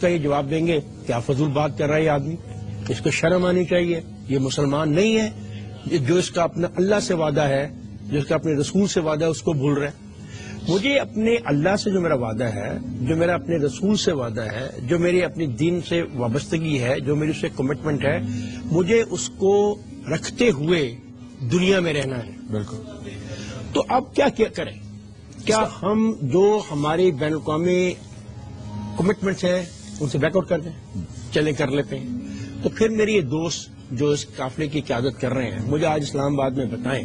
کا یہ جواب دیں گے کیا فضول بات کر رہا ہے یہ آدمی, اس کو شرم آنی چاہیے, یہ مسلمان نہیں ہے, جو اس کا اپنا اللہ سے وعدہ ہے, جو اس کا اپنے رسول سے وعدہ ہے اس کو بھول رہا ہے. مجھے اپنے اللہ سے جو میرا وعدہ ہے, جو میرا اپنے رسول سے وعدہ ہے, جو میری اپنی دین سے وابستگی ہے, جو میری اس سے کمٹمنٹ ہے, مجھے اس کو رکھتے ہوئے دنیا میں رہنا ہے. بالکل. تو اب کیا کریں؟ کیا ہم جو ہماری بین الاقوامی کمٹمنٹس ہیں ان سے بیک آؤٹ کر دیں؟ چلیں کر لیتے ہیں. تو پھر میری یہ دوست جو اس قافلے کی قیادت کر رہے ہیں مجھے آج اسلام آباد میں بتائیں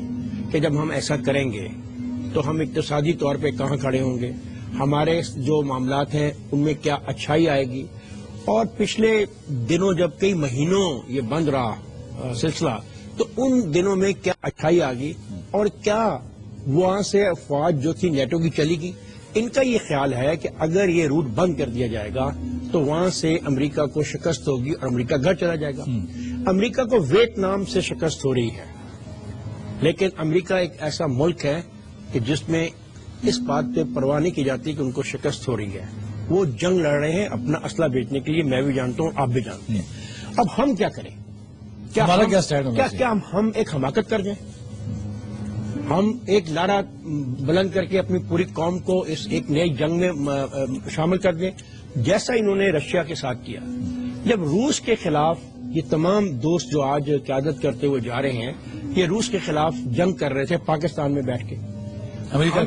کہ جب ہم ایسا کریں گے تو ہم اقتصادی طور پہ کہاں کھڑے ہوں گے, ہمارے جو معاملات ہیں ان میں کیا اچھائی آئے گی, اور پچھلے دنوں جب کئی مہینوں یہ بند رہا سلسلہ تو ان دنوں میں کیا اچھائی آ گئی, اور کیا وہاں سے افواج جو تھی نیٹو کی چلی گئی. ان کا یہ خیال ہے کہ اگر یہ روٹ بند کر دیا جائے گا تو وہاں سے امریکہ کو شکست ہوگی اور امریکہ گھر چلا جائے گا. امریکہ کو ویتنام سے شکست ہو رہی ہے, لیکن امریکہ ایک ایسا ملک ہے کہ جس میں اس بات پہ پرواہ نہیں کی جاتی کہ ان کو شکست ہو رہی ہے. وہ جنگ لڑ رہے ہیں اپنا اسلحہ بیچنے کے لیے, میں بھی جانتا ہوں, آپ بھی جانتے ہیں. اب ہم کیا کریں؟ کیا ہم ایک حماقت کر دیں؟ ہم ایک نعرہ بلند کر کے اپنی پوری قوم کو اس ایک نئی جنگ میں شامل کر دیں, جیسا انہوں نے رشیا کے ساتھ کیا. جب روس کے خلاف یہ تمام دوست جو آج قیادت کرتے ہوئے جا رہے ہیں, یہ روس کے خلاف جنگ کر رہے تھے پاکستان میں بیٹھ کے, امریکہ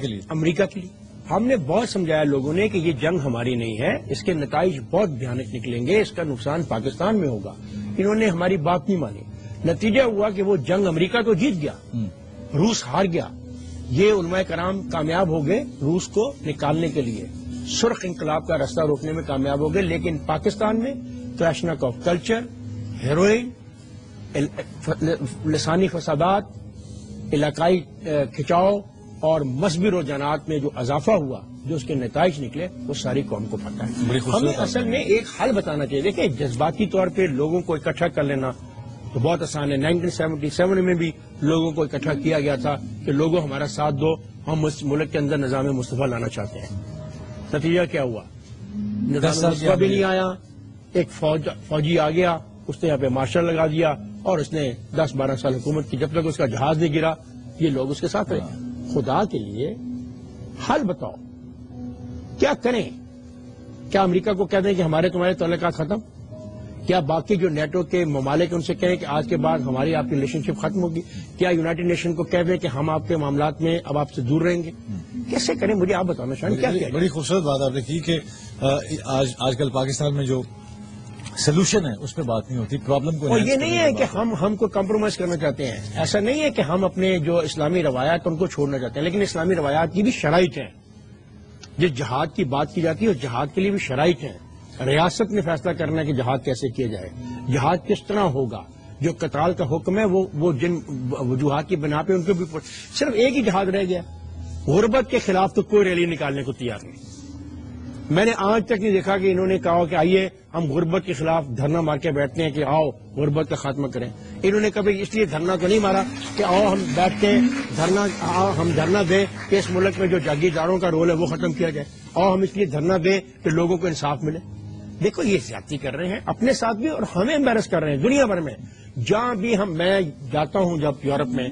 کے لیے. ہم نے بہت سمجھایا لوگوں نے کہ یہ جنگ ہماری نہیں ہے, اس کے نتائج بہت بھیانک نکلیں گے, اس کا نقصان پاکستان میں ہوگا. انہوں نے ہماری بات نہیں مانی. نتیجہ ہوا کہ وہ جنگ امریکہ تو جیت گیا, روس ہار گیا. یہ علماء کرام کامیاب ہو گئے روس کو نکالنے کے لیے, سرخ انقلاب کا راستہ روکنے میں کامیاب ہو گئے. لیکن پاکستان میں کلاشنک آف کلچر, ہیروئن, لسانی فسادات, علاقائی کھچاؤ اور مذہبی رجحانات میں جو اضافہ ہوا, جو اس کے نتائج نکلے, وہ ساری قوم کو پتہ ہے. ہمیں اصل میں ایک حل بتانا چاہیے. دیکھیں جذباتی طور پہ لوگوں کو اکٹھا کر لینا تو بہت آسان ہے. 1977 میں بھی لوگوں کو اکٹھا کیا گیا تھا کہ لوگوں ہمارا ساتھ دو, ہم اس ملک کے اندر نظام مصطفیٰ لانا چاہتے ہیں. نتیجہ کیا ہوا؟ نظام مصطفیٰ بھی نہیں آیا. ایک فوجی آ گیا, اس نے یہاں پہ مارشل لگا دیا اور اس نے 10-12 سال حکومت کی. جب تک اس کا جہاز نہیں گرا یہ لوگ اس کے ساتھ رہے. خدا کے لیے حل بتاؤ, کیا کریں؟ کیا امریکہ کو کہہ دیں کہ ہمارے تمہارے تعلقات ختم؟ کیا باقی جو نیٹو کے ممالک ان سے کہیں کہ آج کے بعد ہماری آپ کی ریلیشن شپ ختم ہوگی؟ کیا یونائٹڈ نیشن کو کہہ دیں کہ ہم آپ کے معاملات میں اب آپ سے دور رہیں گے؟ کیسے کریں؟ مجھے آپ بتانا چاہیں کیا کیا. بڑی خوبصورت بات آپ نے کی کہ آج کل پاکستان میں جو سلوشن ہے اس پہ بات نہیں ہوتی, پرابلم کو. اور یہ نہیں ہے کہ ہم کو کمپرومائز کرنا چاہتے ہیں, ایسا نہیں ہے کہ ہم اپنے جو اسلامی روایات ان کو چھوڑنا چاہتے ہیں, لیکن اسلامی روایات کی بھی شرائط ہیں. جس جہاد کی بات کی جاتی ہے اس جہاد کے لیے بھی شرائط ہیں. ریاست نے فیصلہ کرنا ہے کہ جہاد کیسے کیا جائے, جہاد کس طرح ہوگا. جو قتال کا حکم ہے وہ جن وجوہات کی بنا پہ ان کو بھی صرف ایک ہی جہاد رہ گیا. غربت کے خلاف تو کوئی ریلی نکالنے کو تیار نہیں. میں نے آج تک نہیں دیکھا کہ انہوں نے کہا کہ آئیے ہم غربت کے خلاف دھرنا مار کے بیٹھتے ہیں کہ آؤ غربت کا خاتمہ کریں. انہوں نے کبھی اس لیے دھرنا تو نہیں مارا کہ آؤ ہم بیٹھ کے دھرنا دیں کہ اس ملک میں جو جاگیرداروں کا رول ہے وہ ختم کیا جائے. آؤ ہم اس لیے دھرنا دیں کہ لوگوں کو انصاف ملے. دیکھو یہ زیادتی کر رہے ہیں اپنے ساتھ بھی اور ہمیں امبیرس کر رہے ہیں دنیا بھر میں. جہاں بھی میں جاتا ہوں جب یورپ میں,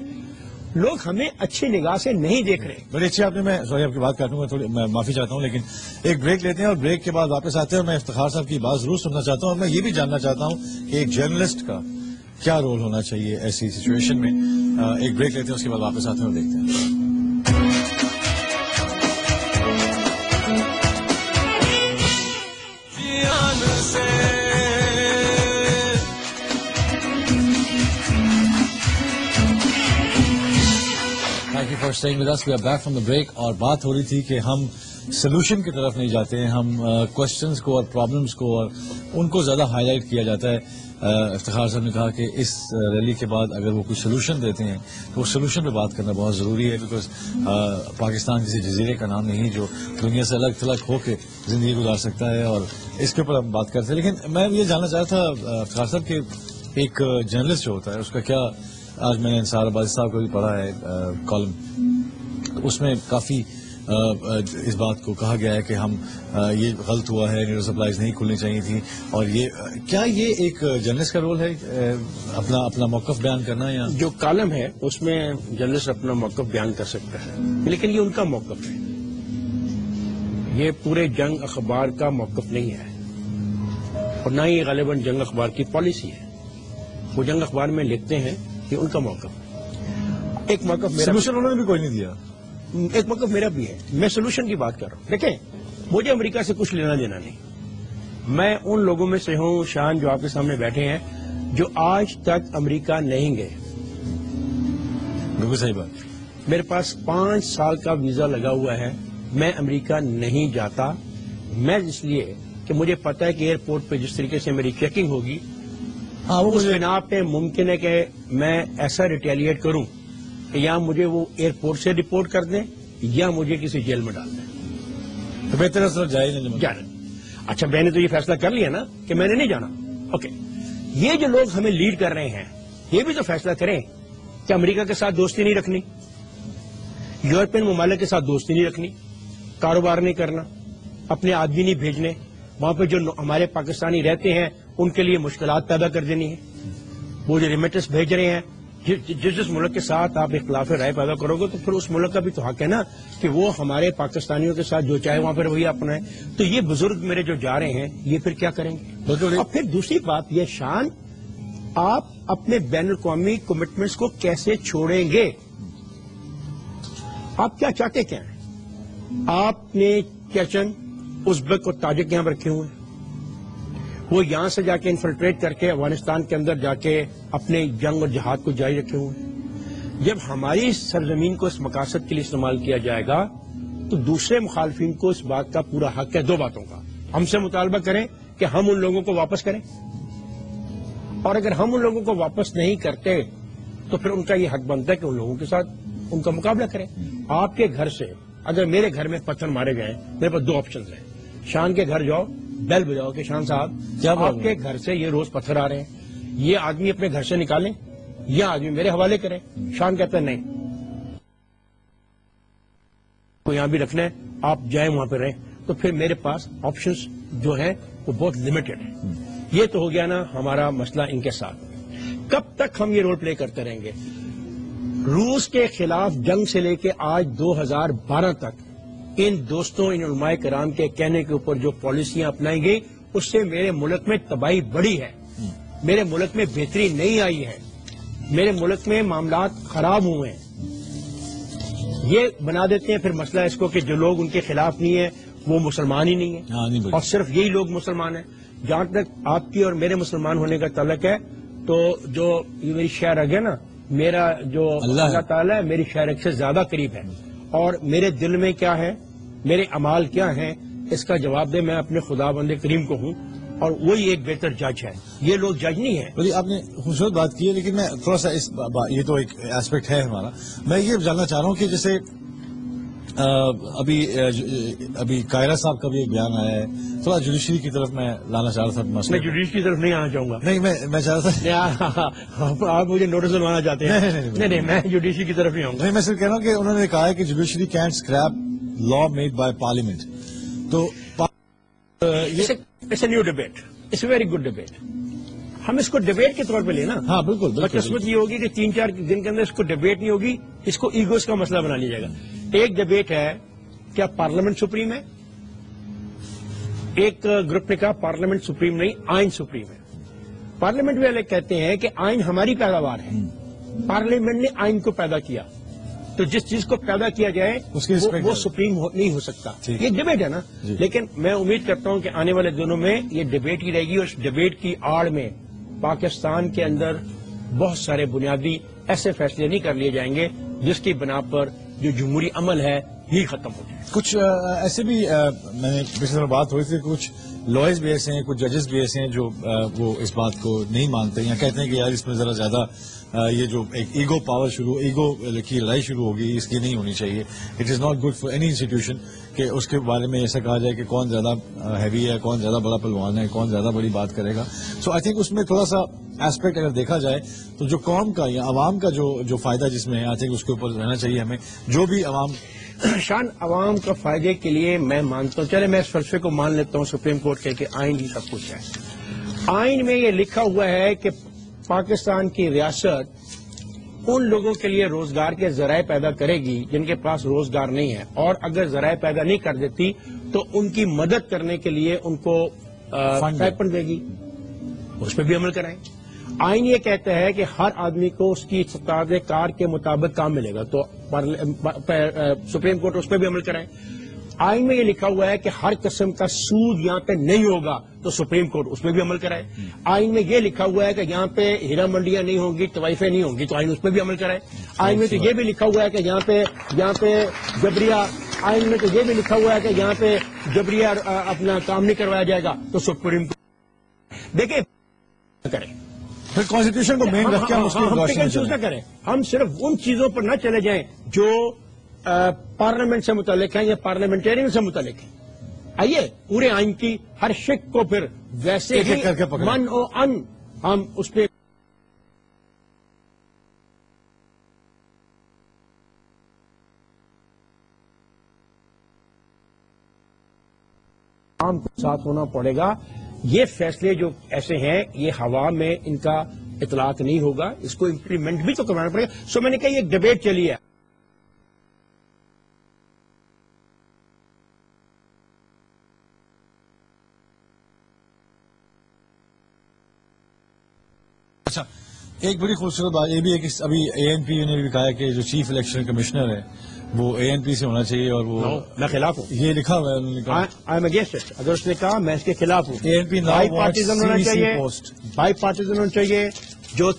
لوگ ہمیں اچھی نگاہ سے نہیں دیکھ رہے. بڑی اچھی آپ نے, میں سوری آپ کی بات کاٹوں گا, تھوڑی میں معافی چاہتا ہوں, لیکن ایک بریک لیتے ہیں اور بریک کے بعد واپس آتے ہیں. اور میں افتخار صاحب کی بات ضرور سننا چاہتا ہوں, اور میں یہ بھی جاننا چاہتا ہوں کہ ایک جرنلسٹ کا کیا رول ہونا چاہیے ایسی سچویشن میں. ایک بریک لیتے ہیں, اس کے بعد واپس آتے ہیں اور دیکھتے ہیں. Thank you for staying with us. We are back from the break. اور بات ہو رہی تھی کہ ہم سلوشن کی طرف نہیں جاتے ہیں, ہم کوشچنز کو اور پرابلمز کو اور ان کو زیادہ ہائی لائٹ کیا جاتا ہے. افتخار صاحب نے کہا کہ اس ریلی کے بعد اگر وہ کوئی سلوشن دیتے ہیں تو وہ سلوشن پہ بات کرنا بہت ضروری ہے, بیکاز پاکستان کسی جزیرے کا نام نہیں جو دنیا سے الگ تھلگ ہو کے زندگی گزار سکتا ہے, اور اس کے اوپر ہم بات کرتے ہیں. لیکن میں یہ جاننا چاہتا تھا افتخار صاحب کہ ایک جرنلسٹ جو ہوتا ہے اس کا کیا, آج میں نے انصار عباسی صاحب کو بھی پڑھا ہے کالم, اس میں کافی اس بات کو کہا گیا ہے کہ ہم یہ غلط ہوا ہے, نیٹو سپلائیز نہیں کھلنی چاہیے تھی, اور یہ ایک جرنلسٹ کا رول ہے اپنا موقف بیان کرنا, یا جو کالم ہے اس میں جرنلسٹ اپنا موقف بیان کر سکتا ہے, لیکن یہ ان کا موقف ہے, یہ پورے جنگ اخبار کا موقف نہیں ہے, اور نہ ہی غالباً جنگ اخبار کی پالیسی ہے. وہ جنگ اخبار میں لکھتے ہیں کہ ان کا موقف ہے. ایک موقف میرا, سولوشن انہوں نے بھی کوئی نہیں دیا. ایک موقف میرا بھی ہے, میں سولوشن کی بات کر رہا ہوں. دیکھیں, مجھے امریکہ سے کچھ لینا دینا نہیں. میں ان لوگوں میں سے ہوں شان جو آپ کے سامنے بیٹھے ہیں جو آج تک امریکہ نہیں گئے. بالکل صحیح بات. میرے پاس 5 سال کا ویزا لگا ہوا ہے, میں امریکہ نہیں جاتا. میں اس لیے کہ مجھے پتا ہے کہ ایئرپورٹ پہ جس طریقے سے میری چیکنگ ہوگی, اس بنا پہ ممکن ہے کہ میں ایسا ریٹیلیٹ کروں کہ یا مجھے وہ ایئرپورٹ سے رپورٹ کر دیں یا مجھے کسی جیل میں ڈال دیں. تو بہتر اصل جائے نہیں جانا. اچھا, میں نے تو یہ فیصلہ کر لیا نا کہ میں نے نہیں جانا. اوکے, یہ جو لوگ ہمیں لیڈ کر رہے ہیں یہ بھی تو فیصلہ کریں کہ امریکہ کے ساتھ دوستی نہیں رکھنی, یورپین ممالک کے ساتھ دوستی نہیں رکھنی, کاروبار نہیں کرنا, اپنے آدمی نہیں بھیجنے, وہاں پہ جو ہمارے پاکستانی رہتے ہیں ان کے لیے مشکلات پیدا کر دینی ہے. وہ جو ریمیٹنس بھیج رہے ہیں, جس ملک کے ساتھ آپ اختلاف رائے پیدا کرو گے تو پھر اس ملک کا بھی تو حق ہے نا کہ وہ ہمارے پاکستانیوں کے ساتھ جو چاہے وہاں پہ وہی اپنا ہے. تو یہ بزرگ میرے جو جا رہے ہیں یہ پھر کیا کریں گے؟ اور پھر دوسری بات یہ, شان, آپ اپنے بین الاقوامی کمٹمنٹس کو کیسے چھوڑیں گے؟ آپ کیا چاہتے کیا ہیں؟ آپ نے چچن, ازبک اور تاجک یہاں رکھے ہوئے ہیں, وہ یہاں سے جا کے انفلٹریٹ کر کے افغانستان کے اندر جا کے اپنے جنگ اور جہاد کو جاری رکھے ہوئے ہیں. جب ہماری سرزمین کو اس مقاصد کے لیے استعمال کیا جائے گا تو دوسرے مخالفین کو اس بات کا پورا حق ہے 2 باتوں کا. ہم سے مطالبہ کریں کہ ہم ان لوگوں کو واپس کریں, اور اگر ہم ان لوگوں کو واپس نہیں کرتے تو پھر ان کا یہ حق بنتا ہے کہ ان لوگوں کے ساتھ ان کا مقابلہ کریں. آپ کے گھر سے اگر میرے گھر میں پتھر مارے گئے, میرے پاس 2 آپشنز ہیں. شان کے گھر جاؤ, بیل بجاؤ کہ شان صاحب کیا آپ کے گھر سے یہ روز پتھر آ رہے ہیں, یہ آدمی اپنے گھر سے نکالیں یا آدمی میرے حوالے کریں. شان کہتا ہے نہیں, کو یہاں بھی رکھنا ہے, آپ جائیں وہاں پہ رہیں. تو پھر میرے پاس آپشنز جو ہیں وہ بہت لمیٹڈ ہیں. یہ تو ہو گیا نا ہمارا مسئلہ ان کے ساتھ. کب تک ہم یہ رول پلے کرتے رہیں گے؟ روس کے خلاف جنگ سے لے کے آج 2012 تک ان دوستوں, ان علماء کرام کے کہنے کے اوپر جو پالیسیاں اپنائی گئی اس سے میرے ملک میں تباہی بڑھی ہے, میرے ملک میں بہتری نہیں آئی ہے, میرے ملک میں معاملات خراب ہوئے ہیں. یہ بنا دیتے ہیں پھر مسئلہ اس کو کہ جو لوگ ان کے خلاف نہیں ہیں وہ مسلمان ہی نہیں ہیں, اور صرف یہی لوگ مسلمان ہیں. جہاں تک آپ کی اور میرے مسلمان ہونے کا تعلق ہے تو جو یہ میری شہر ہے نا, میرا جو اللہ تعالیٰ ہے میری شہر سے زیادہ قریب ہے, اور میرے دل میں کیا ہے, میرے اعمال کیا ہیں, اس کا جواب دے. میں اپنے خدا بند کریم کو ہوں اور وہی ایک بہتر جج ہے, یہ لوگ جج نہیں ہیں. بولیے, آپ نے خوبصورت بات کی ہے, لیکن میں تھوڑا سا یہ تو ایک ایسپیکٹ ہے ہمارا. میں یہ جاننا چاہ رہا ہوں کہ جیسے ابھی قاہرہ صاحب کا بھی ایک بیان آیا ہے, تھوڑا جوڈیشری کی طرف میں لانا چاہ رہا تھا. میں جوڈیشری کی طرف نہیں آنا چاہوں گا. نہیں, میں چاہ رہا تھا آپ مجھے نوٹس دلوانا چاہتے ہیں. نہیں, میں جوڈیشری کی طرف نہیں آؤں گا. نہیں, میں صرف کہہ رہا ہوں کہ انہوں نے کہا ہے کہ judiciary can't scrap law made by parliament. تو it's a new debate, it's a very good debate. ہم اس کو ڈبیٹ کے طور پہ لینا. ہاں بالکل. قسمت یہ ہوگی کہ 3-4 دن کے اندر اس کو ڈبیٹ نہیں ہوگی, اس کو ایگوز کا مسئلہ بنا لیا جائے گا. ایک ڈبیٹ ہے کیا پارلیمنٹ سپریم ہے, ایک گروپ نے کہا پارلیمنٹ سپریم نہیں, آئین سپریم ہے. پارلیمنٹ والے کہتے ہیں کہ آئین ہماری پیداوار ہے, پارلیمنٹ نے آئین کو پیدا کیا, تو جس چیز کو پیدا کیا جائے وہ سپریم نہیں ہو سکتا. یہ ڈبیٹ ہے نا. لیکن میں امید کرتا ہوں کہ آنے والے دنوں میں یہ ڈبیٹ ہی رہے گی, اور اس ڈبیٹ کی آڑ میں پاکستان کے اندر بہت سارے بنیادی ایسے فیصلے نہیں کر لیے جائیں گے جس کی بنا پر جو جمہوری عمل ہے یہ ختم ہو جائے. کچھ ایسے بھی میں نے پچھلے دفعہ بات ہوئی تھی, کچھ لائرز بھی ایسے ہیں, کچھ ججز بھی ایسے ہیں جو وہ اس بات کو نہیں مانتے یا کہتے ہیں کہ یار اس میں ذرا زیادہ یہ جو ایک ایگو پاور ایگو کی لڑائی شروع ہوگی, اس کی نہیں ہونی چاہیے. It is not good for any institution کہ اس کے بارے میں ایسا کہا جائے کہ کون زیادہ ہیوی ہے, کون زیادہ بڑا پہلوان ہے, کون زیادہ بڑی بات کرے گا. سو آئی تھنک اس میں تھوڑا سا ایسپیکٹ اگر دیکھا جائے تو جو قوم کا یا عوام کا جو فائدہ جس میں ہے, آئی تھنک اس کے اوپر رہنا چاہیے ہمیں. جو بھی عوام شان عوام کا فائدے کے لیے میں مانتا ہوں، چلے میں اس فلسفے کو مان لیتا ہوں سپریم کورٹ کہ آئین ہی سب کچھ ہے. آئین میں یہ لکھا ہوا ہے کہ پاکستان کی ریاست ان لوگوں کے لیے روزگار کے ذرائع پیدا کرے گی جن کے پاس روزگار نہیں ہے، اور اگر ذرائع پیدا نہیں کر دیتی تو ان کی مدد کرنے کے لیے ان کو اسٹائپنڈ دے گی. اس پہ بھی عمل کرائیں. آئین یہ کہتا ہے کہ ہر آدمی کو اس کی استطاعت کار کے مطابق کام ملے گا، تو سپریم کورٹ اس پہ بھی عمل کرائیں. آئین میں یہ لکھا ہوا ہے کہ ہر قسم کا سود یہاں پہ نہیں ہوگا، تو سپریم کورٹ اس پہ بھی عمل کرائے. آئین میں یہ لکھا ہوا ہے کہ یہاں پہ ہیرا منڈیاں نہیں ہوں گی، طوائفیں نہیں ہوں گی، تو آئین اس پہ بھی عمل کرائے. آئین میں تو یہ بھی لکھا ہوا ہے کہ یہاں پہ جبریہ، آئین میں تو یہ بھی لکھا ہوا ہے کہ یہاں پہ جبریہ اپنا کام نہیں کروایا جائے گا، تو سپریم کورٹ دیکھیں کریں. پھر کانسٹیٹیوشن کو مین رکھ کے ہم چوز نہ کریں. ہم صرف ان چیزوں پر نہ چلے جائیں جو پارلیمنٹ سے متعلق ہیں یا پارلیمنٹرین سے متعلق ہیں. آئیے پورے آئین کی ہر شک کو پھر ویسے ہی من و ان ہم اس پہ عام کو ساتھ ہونا پڑے گا. یہ فیصلے جو ایسے ہیں یہ ہوا میں ان کا اطلاق نہیں ہوگا، اس کو امپلیمنٹ بھی تو کروانا پڑے گا. سو میں نے کہا یہ ایک ڈبیٹ چلی ہے. اچھا، ایک بڑی خوبصورت بات یہ بھی ہے کہ ابھی اے این پی نے بھی کہا کہ جو چیف الیکشن کمشنر ہے وہ اے این پی سے ہونا چاہیے، اور وہ میں خلاف ہوں. یہ لکھا ہوا ہے انہوں نے کہا آئی ایم اگینسٹ اٹ. اگر اس نے کہا میں اس کے خلاف ہوں. اے این پی بائی پارٹیزن ہونا چاہیے، پوسٹ بائی پارٹیزن ہونا چاہیے. جو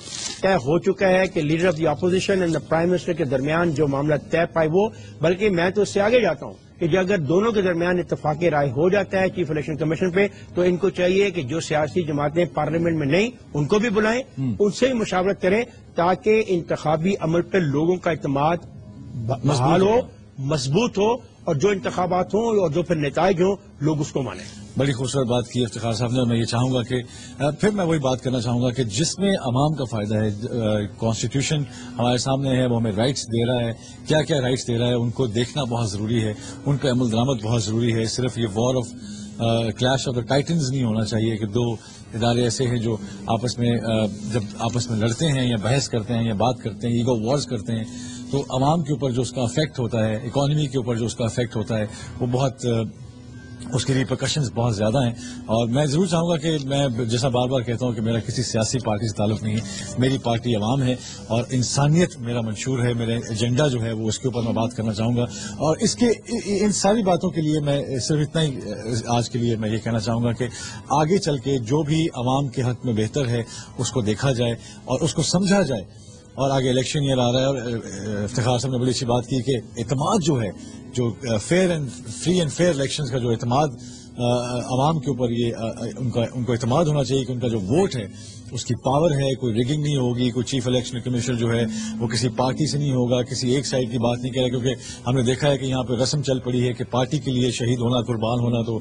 طے ہو چکا ہے کہ leader of the opposition and the prime minister کے درمیان جو معاملہ طے پائے وہ، بلکہ میں تو اس سے آگے جاتا ہوں کہ جو اگر دونوں کے درمیان اتفاق رائے ہو جاتا ہے چیف الیکشن کمیشن پہ، تو ان کو چاہیے کہ جو سیاسی جماعتیں پارلیمنٹ میں نہیں ان کو بھی بلائیں، ان سے بھی مشاورت کریں تاکہ انتخابی عمل پہ لوگوں کا اعتماد بحال ہو، مضبوط ہو، اور جو انتخابات ہوں اور جو پھر نتائج ہوں لوگ اس کو مانیں. بڑی خوبصورت بات کی افتخار صاحب نے. میں یہ چاہوں گا کہ پھر میں وہی بات کرنا چاہوں گا کہ جس میں عوام کا فائدہ ہے، کانسٹیٹیوشن ہمارے سامنے ہے، وہ ہمیں رائٹس دے رہا ہے. کیا کیا رائٹس دے رہا ہے ان کو دیکھنا بہت ضروری ہے، ان پہ عمل درآمد بہت ضروری ہے. صرف یہ war of clash of the titans نہیں ہونا چاہیے کہ دو ادارے ایسے ہیں جو آپس میں جب آپس میں لڑتے ہیں یا بحث کرتے ہیں یا بات کرتے ہیں، ایگو وارز کرتے ہیں، تو عوام کے اوپر جو اس کا افیکٹ ہوتا ہے، اکانومی کے اوپر جو اس کا افیکٹ ہوتا ہے، وہ بہت اس کے ریپرکشنز بہت زیادہ ہیں. اور میں ضرور چاہوں گا کہ میں جیسا بار بار کہتا ہوں کہ میرا کسی سیاسی پارٹی سے تعلق نہیں ہے، میری پارٹی عوام ہے اور انسانیت میرا منشور ہے، میرا ایجنڈا جو ہے وہ اس کے اوپر میں بات کرنا چاہوں گا. اور اس کے ان ساری باتوں کے لیے میں صرف اتنا ہی آج کے لیے میں یہ کہنا چاہوں گا کہ آگے چل کے جو بھی عوام کے حق میں بہتر ہے اس کو دیکھا جائے اور اس کو سمجھا جائے. اور آگے الیکشن ایئر آ رہا ہے، اور افتخار صاحب نے بڑی اچھی بات کی کہ اعتماد جو ہے، جو fair and free and fair elections کا جو اعتماد عوام کے اوپر، یہ ان کو اعتماد ہونا چاہیے کہ ان کا جو ووٹ ہے اس کی پاور ہے، کوئی ریگنگ نہیں ہوگی، کوئی چیف الیکشن کمیشنر جو ہے وہ کسی پارٹی سے نہیں ہوگا، کسی ایک سائڈ کی بات نہیں کرے. کیونکہ ہم نے دیکھا ہے کہ یہاں پہ رسم چل پڑی ہے کہ پارٹی کے لیے شہید ہونا، قربان ہونا تو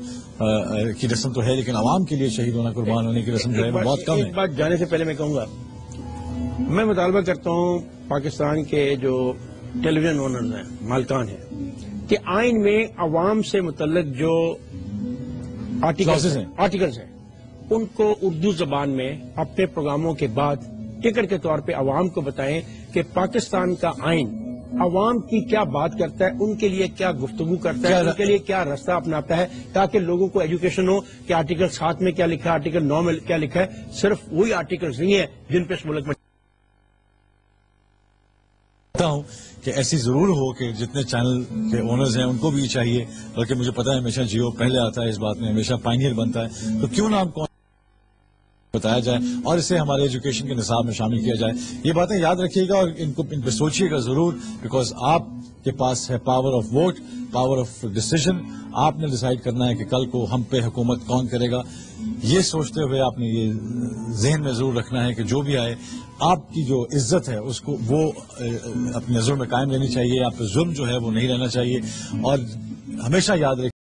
کی رسم تو ہے، لیکن عوام کے لیے شہید ہونا، قربان ہونے کی رسم جو ہے وہ بہت کم ہے. ایک بات جانے سے پہلے میں کہوں گا، میں مطالبہ کرتا ہوں پاکستان کے جو ٹیلی ویژن اونرز ہیں، مالکان ہیں، کہ آئین میں عوام سے متعلق جو آرٹیکلز ہیں ان کو اردو زبان میں اپنے پروگراموں کے بعد ٹکٹ کے طور پہ عوام کو بتائیں کہ پاکستان کا آئین عوام کی کیا بات کرتا ہے، ان کے لیے کیا گفتگو کرتا ہے، ان کے لیے کیا راستہ اپناتا ہے، تاکہ لوگوں کو ایجوکیشن ہو کہ آرٹیکل 7 میں کیا لکھا ہے، آرٹیکل 9 میں کیا لکھا ہے. صرف وہی آرٹیکلز نہیں ہیں جن پہ اس ملک میں ہوں کہ ایسی ضرور ہو کہ جتنے چینل کے اونرز ہیں ان کو بھی چاہیے، بلکہ مجھے پتا ہے ہمیشہ جیو پہلے آتا ہے اس بات میں، ہمیشہ پائنیئر بنتا ہے، تو کیوں نہ ہم بتایا جائے اور اسے ہمارے ایجوکیشن کے نصاب میں شامل کیا جائے. یہ باتیں یاد رکھیے گا اور ان پہ سوچیے گا ضرور، بیکاز آپ کے پاس ہے power of vote, power of decision. آپ نے ڈیسائیڈ کرنا ہے کہ کل کو ہم پہ حکومت کون کرے گا. یہ سوچتے ہوئے آپ نے یہ ذہن میں ضرور رکھنا ہے کہ جو بھی آئے آپ کی جو عزت ہے اس کو وہ اپنی نظروں میں قائم رہنی چاہیے. آپ پہ ظلم جو ہے وہ نہیں رہنا چاہیے. اور ہمیشہ یاد رکھیں